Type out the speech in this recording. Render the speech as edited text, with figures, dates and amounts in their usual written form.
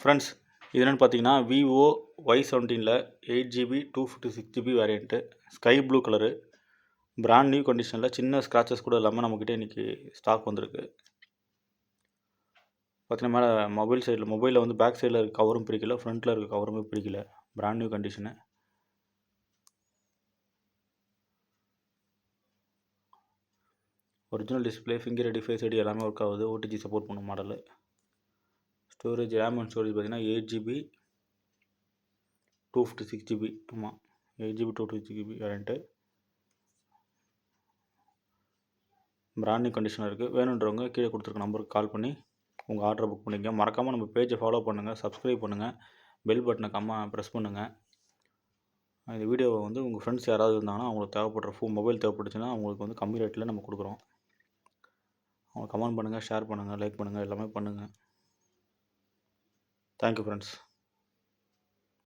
Friends இது என்னென்னு பார்த்தீங்கன்னா விவோ Y17ல் 8GB 256GB variant sky blue colour brand new கண்டிஷனில் சின்ன ஸ்க்ராச்சஸ் கூட இல்லாமல் நம்மக்கிட்ட இன்றைக்கி ஸ்டாக் வந்திருக்கு. பார்த்தீங்கன்னா மேலே மொபைலில் வந்து பேக் சைடில் இருக்க கவரும் பிரிக்கல, ஃப்ரண்ட்டில் இருக்க கவருமே பிரிக்கல. Brand new condition. Original display, finger ID, face ID எல்லாமே ஒர்க் ஆகுது. ஓடிஜி சப்போர்ட் பண்ணும் model. Storage RAM and storage பார்த்தீங்கன்னா 8GB 256GB. ஆமாம், 8GB 256GB variant. Brand new கண்டிஷனில் இருக்குது. வேணுன்றவங்க கீழே கொடுத்துருக்க நம்பருக்கு கால் பண்ணி உங்கள் ஆர்டரை புக் பண்ணிக்க. மறக்காமல் நம்ம பேஜை ஃபாலோ பண்ணுங்கள், சப்ஸ்கிரைப் பண்ணுங்கள், பெல் பட்டனை ப்ரெஸ் பண்ணுங்கள். இந்த வீடியோவை வந்து உங்கள் ஃப்ரெண்ட்ஸ் யாராவது இருந்தாங்கன்னா அவங்களுக்கு தேவைப்படுற மொபைல் தேவைப்பட்டுச்சுன்னா அவங்களுக்கு வந்து கம்மி ரேட்டில் நம்ம கொடுக்குறோம். அவங்க கமெண்ட் பண்ணுங்கள், ஷேர் பண்ணுங்கள், லைக் பண்ணுங்கள், எல்லாமே பண்ணுங்கள். Thank you friends.